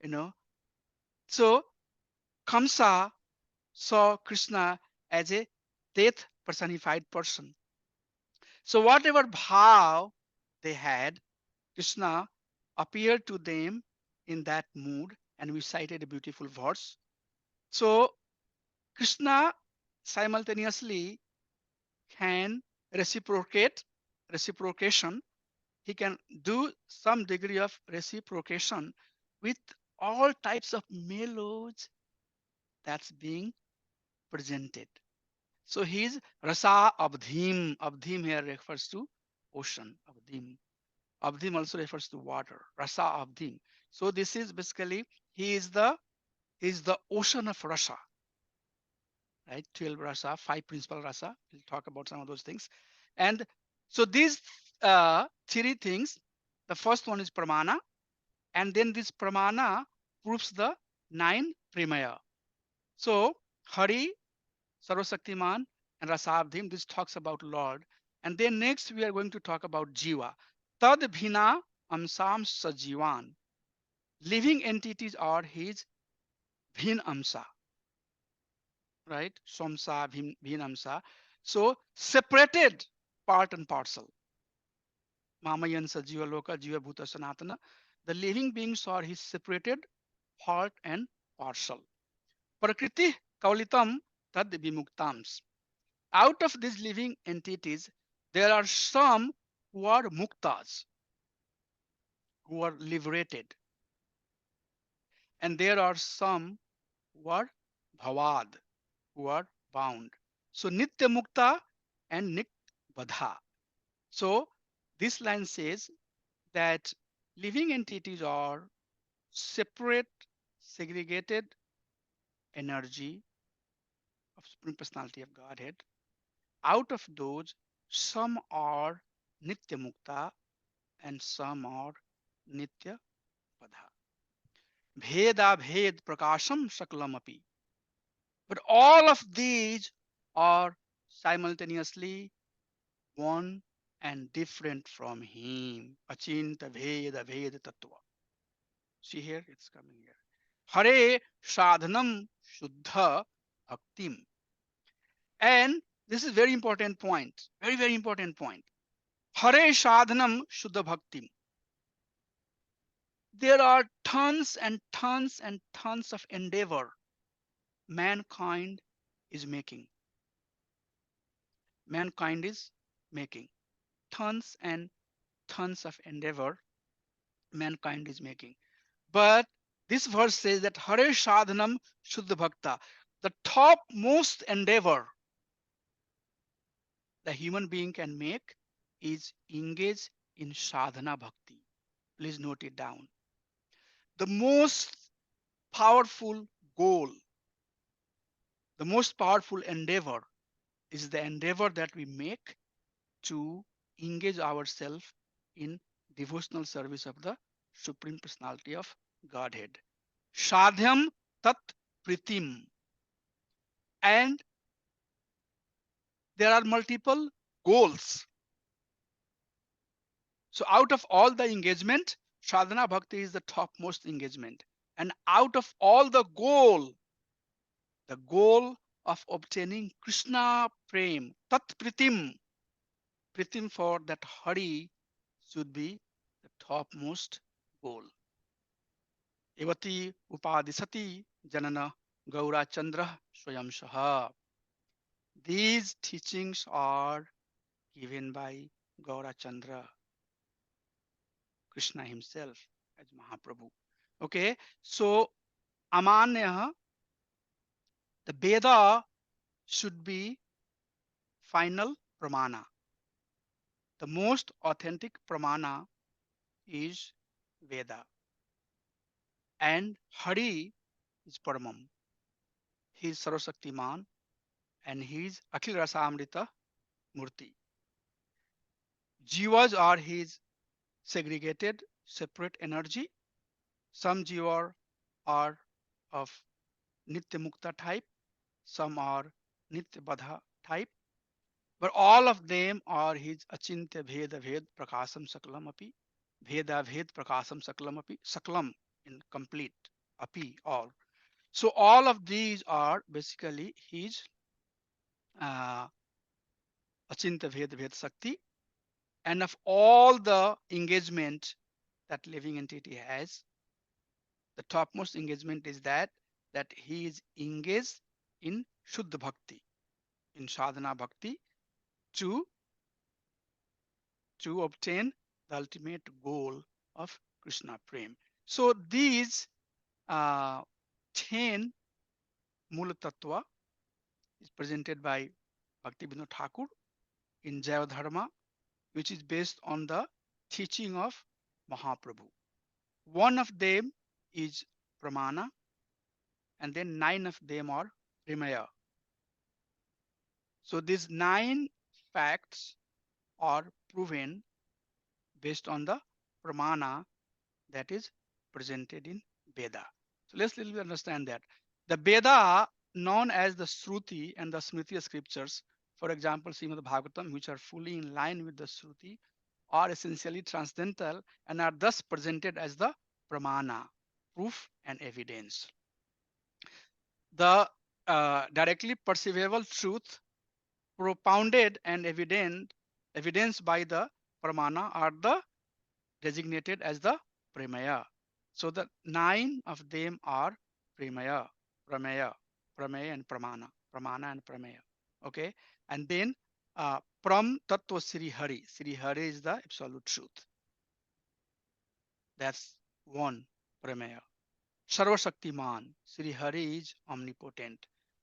you know. So Kamsa saw Krishna as a death personified person. So whatever bhav they had, Krishna appeared to them in that mood, and we cited a beautiful verse. So Krishna simultaneously can reciprocation. He can do some degree of reciprocation with all types of melodies that's being presented. So he's rasa abdhim. Abdhim here refers to ocean. Abdhim. Abdhim also refers to water. Rasa abdhim. So this is basically he is the ocean of rasa, right? 12 rasa, 5 principal rasa. We'll talk about some of those things. And so these three things, the first one is pramana, and then this pramana proves the 9 primaya. So Hari, Sarvasaktiman, and Rasabdhim, this talks about Lord. And then next we are going to talk about Jiva. Tad bhina amsam sajivan. Living entities are his bhin amsa, right? Somsa, bhin amsa. So separated part and parcel. Mamayan sajiva loka, jiva bhuta sanatana. The living beings are his separated part and parcel. Prakriti kaulitam tad vimuktams. Out of these living entities, there are some who are muktas, who are liberated, and there are some who are bhavad, who are bound. So nitya mukta and nit badha. So this line says that living entities are separate, segregated energy of Supreme Personality of Godhead. Out of those, some are nitya mukta and some are nitya padha. Bheda bhed prakasham saklam api. But all of these are simultaneously one and different from him. Achinta bheda bhed tattva. See here, it's coming here. Hare sadhanam shuddha bhaktim. And this is very important point. Very, very important point. Hare sadhanam shuddha bhaktim. There are tons and tons and tons of endeavor mankind is making. Mankind is making. tons and tons of endeavor mankind is making. But this verse says that Hare Sadhanam Shuddha Bhakta, the topmost endeavor the human being can make is engage in sadhana bhakti. Please note it down. The most powerful goal, the most powerful endeavor is the endeavor that we make to engage ourselves in devotional service of the Supreme Personality of Godhead. Sadhyam tat pritim. And there are multiple goals. So out of all the engagement, sadhana bhakti is the topmost engagement. And out of all the goal of obtaining Krishna prem, tat pritim, pritim for that Hari should be the topmost goal. Evati upadisati janana gaura chandra swayam shaha. These teachings are given by Gaura Chandra, Krishna himself as Mahaprabhu. Okay, so Amanya, the Veda should be final pramana. The most authentic pramana is Veda. And Hari is Paramam. He is Sarvasaktiman and he is Akhil Rasamrita Murti. Jivas are his segregated, separate energy. Some jiva are of Nitya Mukta type, some are Nitya Badha type, but all of them are his Achintya Bheda Bhed Prakasam Saklam Api, Bheda Bhed Prakasam Saklam Api, Saklam in complete, Api, all. So all of these are basically his uh, Achintya Bheda Bhed Sakti, and of all the engagement that living entity has, the topmost engagement is that he is engaged in Shuddha Bhakti, in Sadhana Bhakti to obtain the ultimate goal of Krishna Prem. So these uh, 10 Mula Tattva is presented by Bhakti Vinod Thakur in Jaya Dharma, which is based on the teaching of Mahaprabhu. One of them is Pramana, and then 9 of them are Rimaya. So these 9 facts are proven based on the Pramana that is presented in Veda. So let's little bit understand that. The Veda, known as the Shruti and the Smriti scriptures, for example, Srimad Bhagavatam, which are fully in line with the Shruti, are essentially transcendental and are thus presented as the Pramana, proof and evidence. The directly perceivable truth propounded and evidenced by the Pramana are the designated as the Pramaya. So the 9 of them are Pramaya, Pramaya, Pramaya and Pramana, Pramana and Pramaya. Okay, and then Pram Tattva Sri Hari. Sri Hari is the absolute truth. That's one Pramaya. Sarva Shaktiman. Sri Hari is omnipotent.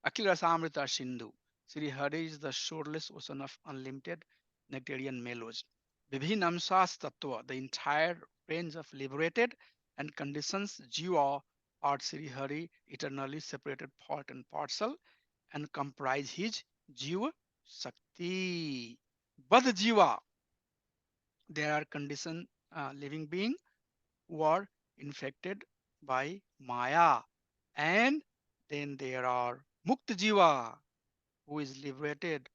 Akhila Samrita Sindhu. Sri Hari is the shoreless ocean of unlimited nectarian mellows. Vibhin Amsas Tattva, the entire range of liberated and conditions Jiva are Sri Hari, eternally separated part and parcel, and comprise his Jiva Shakti. But Jiva, there are conditioned living being who are infected by Maya. And then there are Mukta Jiva, who is liberated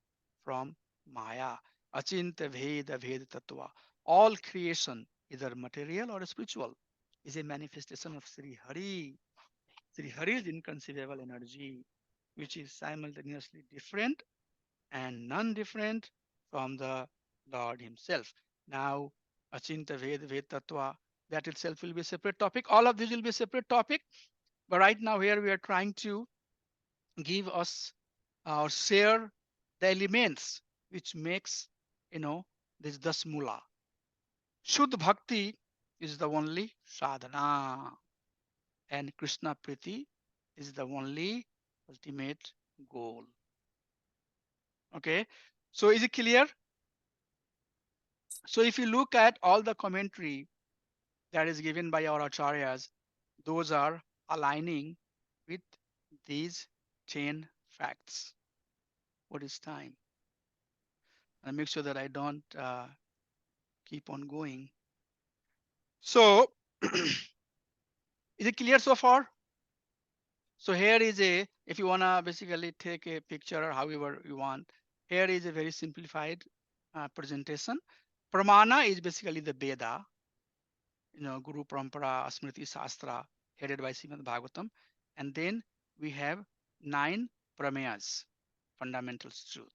from Maya. Achinta Veda Veda Tattva. All creation, either material or spiritual, is a manifestation of Sri Hari. Sri Hari is inconceivable energy, which is simultaneously different and non-different from the Lord Himself. Now, Achinta Veda Veda Tattva, that itself will be a separate topic. All of these will be a separate topic. But right now, here we are trying to give us or share the elements which makes, you know, this dasmula. Shuddha bhakti is the only sadhana, and Krishna Priti is the only ultimate goal. Okay, so is it clear? So if you look at all the commentary that is given by our acharyas, those are aligning with these 10 facts. What is time? And make sure that I don't keep on going. So is it clear so far? So here is a, if you wanna basically take a picture or however you want, here is a very simplified presentation. Pramana is basically the Veda, Guru Parampara, Smriti Shastra, headed by Srimad Bhagavatam. And then we have 9 Pramayas, fundamental truth.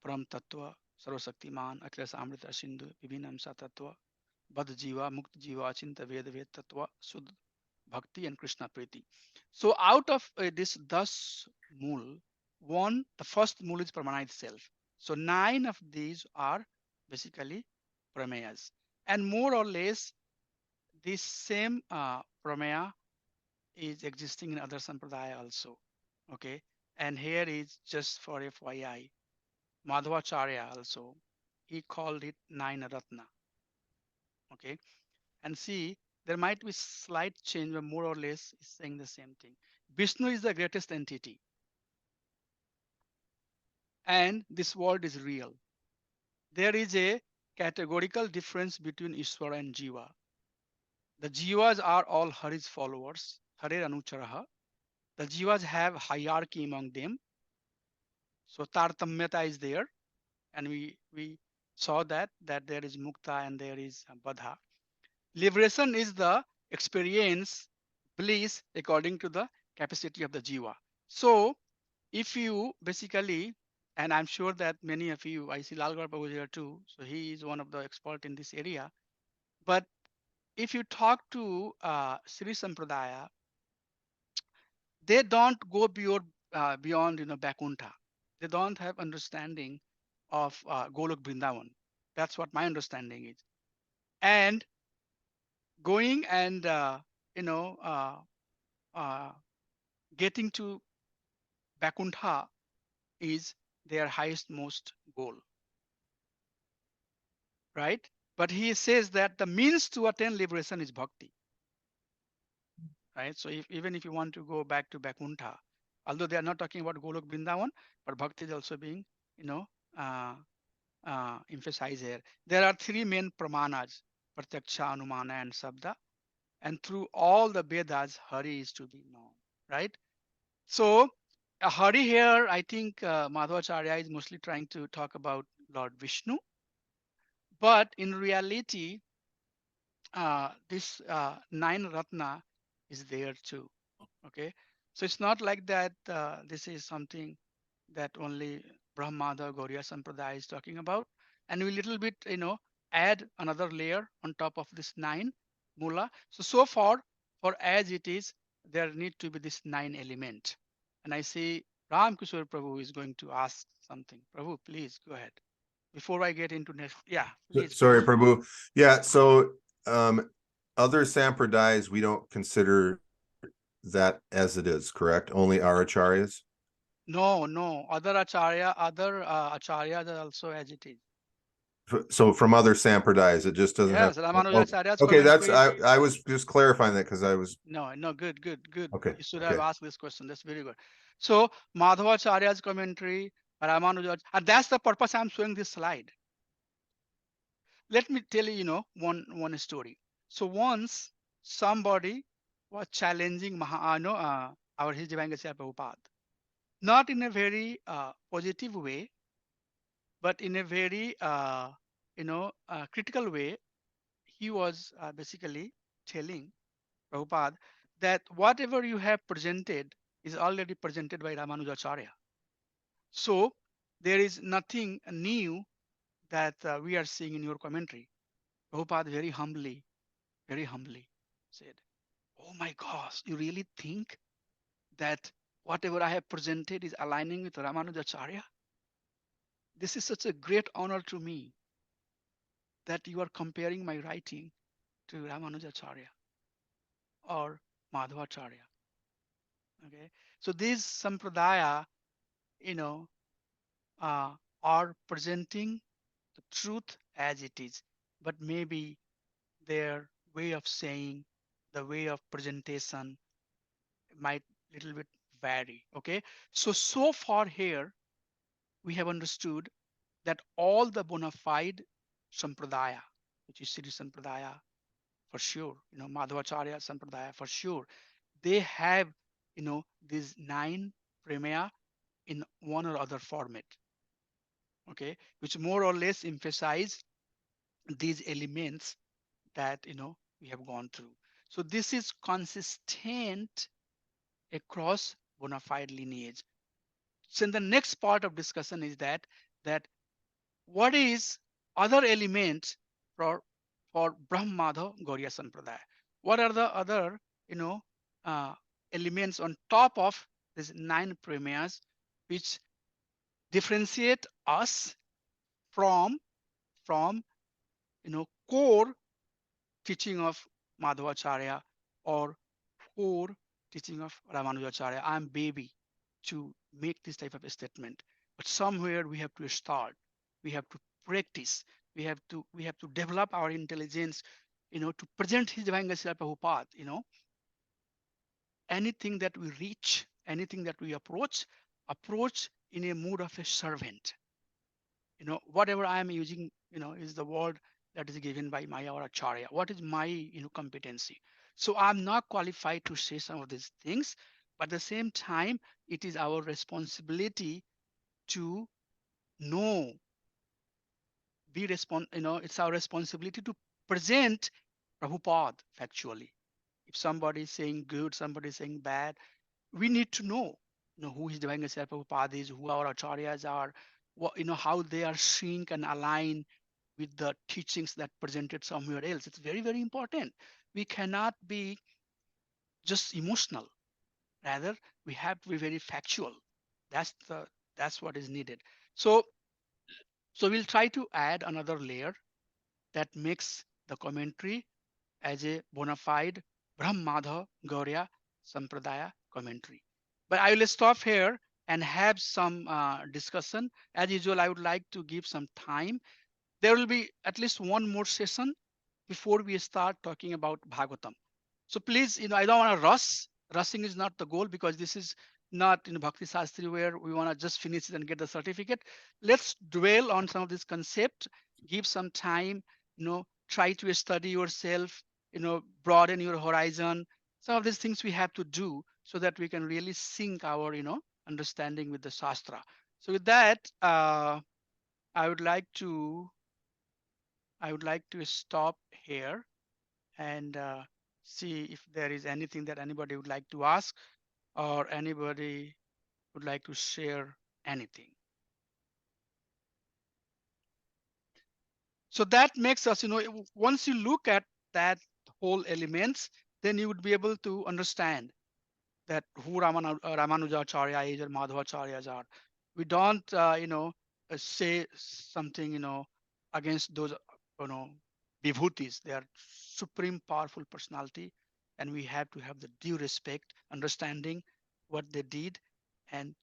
Param Tattva, Sarvasaktiman, Akhilas Amrita Sindhu, Vibhinam Satattva, Bad Jiva, Mukt Jiva, Achinta Veda Ved Tattva, Sud Bhakti and Krishna Priti. So out of this 10 mul, the first mul is Pramana itself. So 9 of these are basically Pramayas. And more or less this same pramaya is existing in other sampradaya also. Okay. And here is just for FYI, Madhvacharya also, he called it Nine Ratna. Okay. And see, there might be slight change, but more or less is saying the same thing. Vishnu is the greatest entity, and this world is real. There is a categorical difference between Ishvara and Jiva. The Jivas are all Hari's followers, Hare Anucharaha. The Jivas have hierarchy among them. So Tartamyata is there. And we saw that there is Mukta and there is Badha. Liberation is the experience, bliss according to the capacity of the Jiva. So if you basically, and I'm sure that many of you, I see Lalgar Babu here too, so he is one of the expert in this area. But if you talk to Sri Sampradaya, they don't go beyond Vaikuntha. They don't have understanding of Golok Brindavan. That's what my understanding is. And going and you know uh, uh, getting to Vaikuntha is their highest most goal, right? But he says that the means to attain liberation is bhakti, right? So even if you want to go back to Vaikuntha, although they are not talking about Golok Brindavan, but bhakti is also being you know uh, emphasized here. There are 3 main pramanas: pratyaksha, anumana, and sabda. And through all the Vedas, Hari is to be known, right? So Hari here, I think Madhvacharya is mostly trying to talk about Lord Vishnu, but in reality, this 9 Ratna is there too. Okay, so it's not like that. This is something that only Brahmada Gauriya Sampradaya is talking about, and we little bit add another layer on top of this 9 mula. So far, for as it is, there need to be this 9 element. And I see Ram Kishore Prabhu is going to ask something. Prabhu, please go ahead. Before I get into next, yeah, please, Sorry, Prabhu. Prabhu. Yeah, so other sampradayas, we don't consider that as it is, correct? Only our acharyas? No, other acharyas are also as it is. So from other sampradayas, it just doesn't have. Yes, Oh, Ramanujacharya's okay, that's commentary. I was just clarifying that because I was No, good. okay. You should have Okay. asked this question. That's very good. So Madhvacharya's commentary, Ramanujacharya, and that's the purpose I'm showing this slide. Let me tell you, one story. So once somebody was challenging our His Divine Grace Prabhupada, not in a very positive way, but in a very critical way. He was basically telling Prabhupada that whatever you have presented is already presented by Ramanujacharya. So there is nothing new that we are seeing in your commentary. Prabhupada very humbly said, "Oh my gosh, you really think that whatever I have presented is aligning with Ramanujacharya? This is such a great honor to me. that you are comparing my writing to Ramanujacharya or Madhvacharya. Okay, so these sampradaya, you know, uh, are presenting the truth as it is, but maybe their way of saying, the way of presentation might little bit vary. Okay, so far here we have understood that all the bona fide sampradaya, which is Siddhi sampradaya for sure, Madhvacharya sampradaya for sure, they have these 9 premia in one or other format, okay, which more or less emphasize these elements that we have gone through. So this is consistent across bona fide lineage. So in the next part of discussion is that what is other elements for Brahmadha Gauriya Sampradaya? What are the other you know uh, elements on top of these 9 premias which differentiate us from from core teaching of Madhvacharya or core teaching of Ramanujacharya? I'm baby to make this type of a statement, but somewhere we have to start. We have to practice. We have to develop our intelligence, to present His Divine Grace Prabhupada. Anything that we reach, anything that we approach in a mood of a servant. Whatever I am using, is the word that is given by my our acharya. What is my competency? So I'm not qualified to say some of these things, but at the same time it is our responsibility to know, it's our responsibility to present Prabhupada factually. If somebody is saying good, somebody is saying bad, we need to know, who His Divine Grace Prabhupada is, who our acharyas are, what, how they are sync and align with the teachings that presented somewhere else. It's very, very important. We cannot be just emotional. Rather, we have to be very factual. That's what is needed. So we'll try to add another layer that makes the commentary as a bona fide Brahmadha Gauriya Sampradaya commentary. But I will stop here and have some discussion. As usual, I would like to give some time. There will be at least one more session before we start talking about Bhagavatam. So please, I don't want to rush. Rushing is not the goal, because this is not in Bhakti Shastri where we want to just finish it and get the certificate. Let's dwell on some of this concept, give some time, try to study yourself, broaden your horizon. Some of these things we have to do so that we can really sync our, understanding with the Shastra. So with that, I would like to stop here and see if there is anything that anybody would like to ask, or anybody would like to share anything. So that makes us, once you look at that whole elements, then you would be able to understand that who Ramanujacharya is or Madhvacharyas are. We don't, say something, against those, vibhutis. They are supreme powerful personality, and we have to have the due respect, understanding what they did, and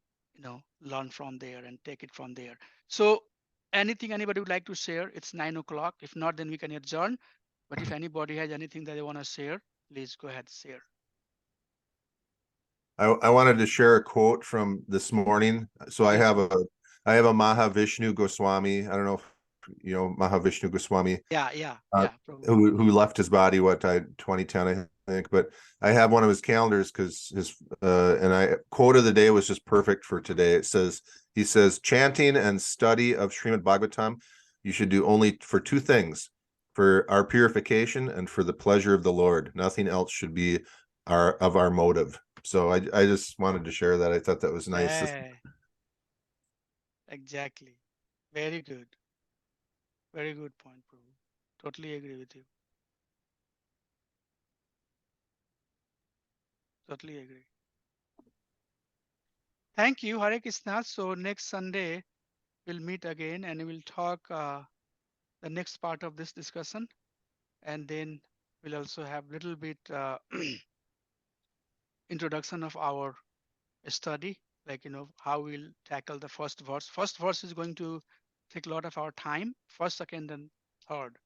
learn from there and take it from there. So anything anybody would like to share? It's 9 o'clock. If not, then we can adjourn. But if anybody has anything that they want to share, please go ahead, share. I wanted to share a quote from this morning. So I Please have go. a Mahavishnu Goswami. I don't know if you know Mahavishnu Goswami, Yeah, Prabhu. who left his body 2010, I think. But I have one of his calendars because his and I quote of the day was just perfect for today. He says chanting and study of Srimad Bhagavatam you should do only for 2 things: for our purification and for the pleasure of the Lord. Nothing else should be our motive. So I just wanted to share that. I thought that was nice. Yeah, exactly. Very good. Very good point, Prabhu. Totally agree with you. Totally agree. Thank you, Hare Krishna. So next Sunday we'll meet again and we'll talk the the next part of this discussion, and then we'll also have little bit introduction of our study, like how we'll tackle the first verse. First verse is going to take a lot of our time. First, second, and third,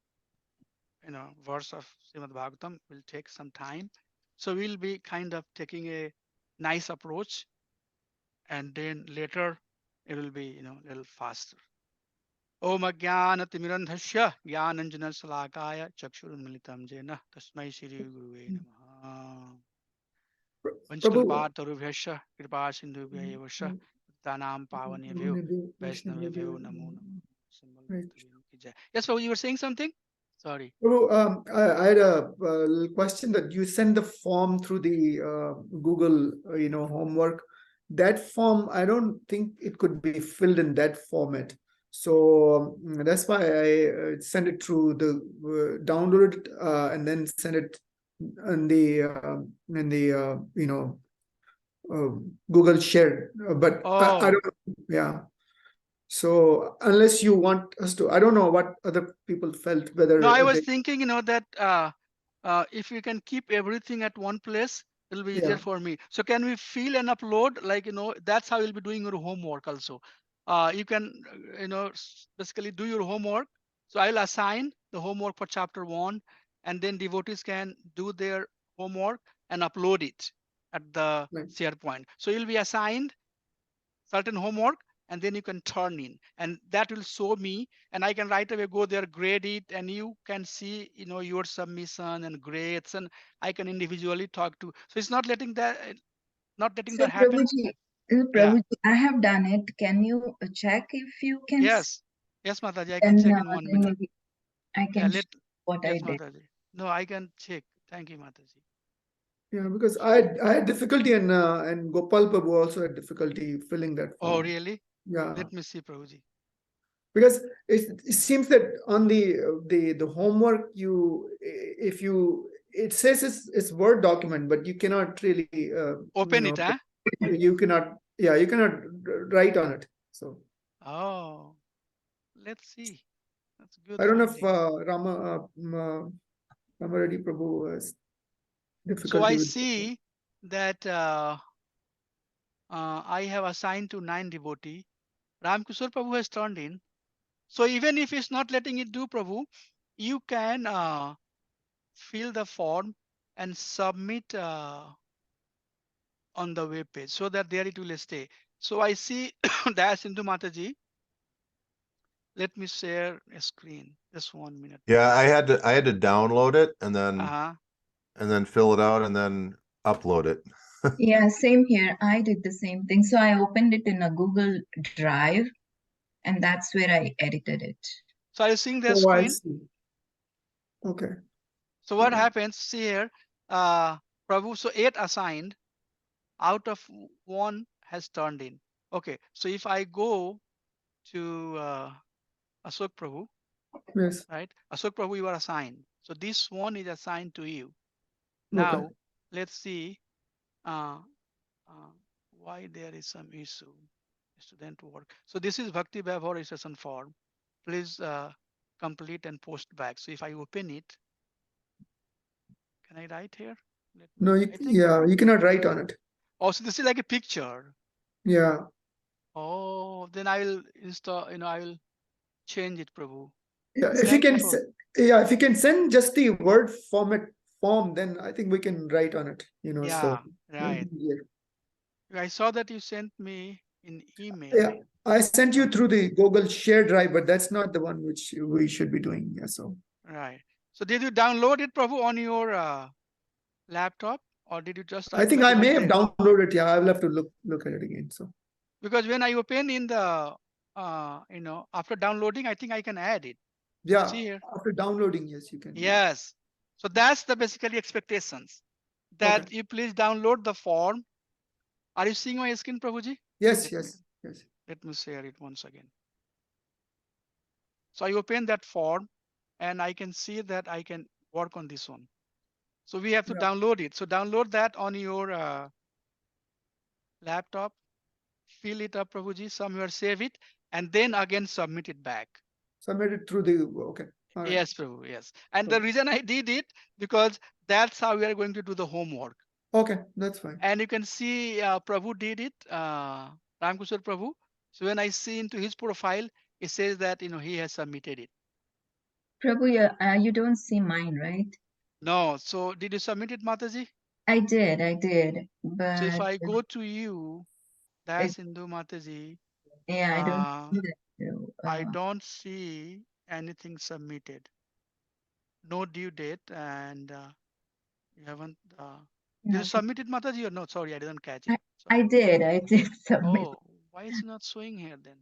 verse of Srimad Bhagavatam will take some time. So we'll be kind of taking a nice approach, and then later it will be a little faster. Om Ajnanatimirandhasya Jnananjana Chakshurunmilitam Jena Tasmai Shri Guruve Namaha. Prabhu, Vanchkalpatarubhyasya Kripa Sindhubhya Evasya Tanam Pavanebhyo Vaishnavebhyo Namo Namo. Symbol right. Bhakti ki jai. Yes, so you were saying something? Sorry. Prabhu, I had a little question that you send the form through the Google, homework. That form, I don't think it could be filled in that format. So that's why I send it through the download it and then send it in the Google share. But I Oh, don't, yeah. So unless you want us to, I don't know what other people felt, no, I whether was they, thinking, that if we can keep everything at one place, it'll be easier yeah, for me. So can we fill and upload? Like, that's how you'll be doing your homework also. You can, basically do your homework. So I'll assign the homework for chapter 1, and then devotees can do their homework and upload it at the right. share point. So you'll be assigned certain homework, and then you can turn in, and that will show me, and I can right away go there, grade it, and you can see your submission and grades, and I can individually talk to. So it's not letting So that happen. Prabhuji, Yeah. Prabhuji, I have done it. Can you check if you can? Yes, Mataji, I can Then, check in 1 minute. maybe I Yeah, can show what I yes, did. Mataji. No, I can check. Thank you, Mataji. Yeah, because I had difficulty and Gopal Prabhu also had difficulty filling that form. Oh, really? Yeah, Let me see, Prabhuji. because it seems that on the homework if you it says it's Word document, but you cannot really Open it, huh? you cannot write on it. So Oh, let's see. That's good I don't know if finding. Rama Reddy Prabhu has So difficulty I with. see that I have assigned to 9 devotee. Ramkishore Prabhu has turned in. So even if it's not letting it do, Prabhu, you can fill the form and submit on the web page, so that there it will stay. So I see Dash into Mataji. Let me share a screen. Just 1 minute. Yeah, I had to download it and Uh-huh. then fill it out and then upload it. Yeah, same here. I did the same thing. So I opened it in a Google Drive, and that's where I edited it. So are you seeing the Oh, I screen? see. Okay. So what Yeah. happens? See here, Prabhu. So 8 assigned, out of 1 has turned in. Okay. So if I go to Ashok Prabhu, Yes. right? Ashok Prabhu, you are assigned. So this one is assigned to you. Okay. Now, let's see uh, why there is some issue. Student work. So this is Bhakti Vaibhava registration form. Please complete and post back. So if I open it, can I write here? Let No, me, I think, you cannot write on it. oh, so this is like a picture. Yeah. Oh, then I will install, I will change it, Prabhu. Yeah. If you Thank you can, for, if you can send just the Word format form, then I think we can write on it. So yeah, right. yeah. I saw that you sent me in email. Yeah, I sent you Okay. through the Google Share Drive, but that's not the one which we should be doing. Yeah. So Right. So did you download it, Prabhu, on your laptop, or did you just I think put I it may in have there? downloaded it. Yeah, I will have to look at it again. So Because when I open in the, after downloading, I think I can add it. So yeah, see here. after downloading, yes, you can. Yes. So that's the basically expectations, Okay. that you please download the form. Are you seeing my screen, Prabhuji? Yes, Let me yes, yes. let me share it once again. So I open that form, and I can see that I can work on this one. So we have to Yeah. download it. So download that on your laptop, fill it up, Prabhuji, somewhere, save it, and then again submit it back. Submitted through the, okay. All right. Yes, Prabhu, yes. And the Cool. reason I did it, because that's how we are going to do the homework. Okay, that's fine. And you can see Prabhu did it, Ramkushar Prabhu. So when I see into his profile, it says that, he has submitted it. Prabhu, you don't see mine, right? No, so did you submit it, Mataji? I did, So if but I go to you, that's Hindu Mataji, yeah, I don't uh, see that too. I don't see anything submitted. No due date, and you haven't. Did you Yeah, submit it, Mataji, or no? Sorry, I didn't catch it. I Sorry. I did submit. Oh, why is it not showing here then?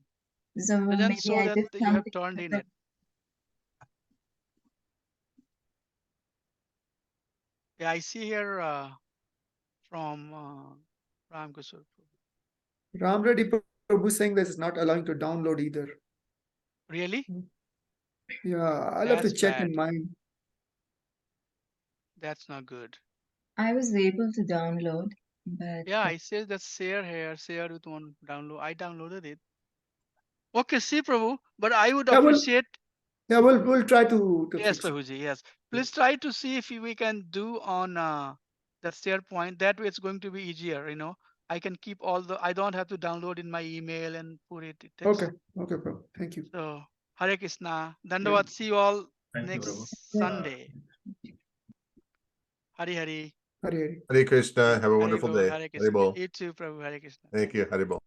So Doesn't maybe show I that did you have something. turned in it. Yeah, I see here from Ram Kusur. Ram Reddy Prabhu saying this is not allowing to download either. Really? Yeah, I'll have to That's check bad. in mine. That's not good. I was able to download, but Yeah, I said that share here, share with one download. I downloaded it. Okay, see, Prabhu, but I would Yeah, appreciate. we'll try to Yes, fix it. Prabhuji, yes. Please try to see if we can do on that share point. That way it's going to be easier. I can keep I don't have to download in my email and put it. It takes. Okay, Prabhu. Thank you. So, Hare Krishna. Dandavad. See you all Thank you, Prabhu. next Sunday. Hari Hari. Hari Hari. Hare Krishna. Have a Hare wonderful Bol. day. Hare Hare Krishna. Bol. You too, Prabhu. Hare Krishna. Thank you. Hare Bol.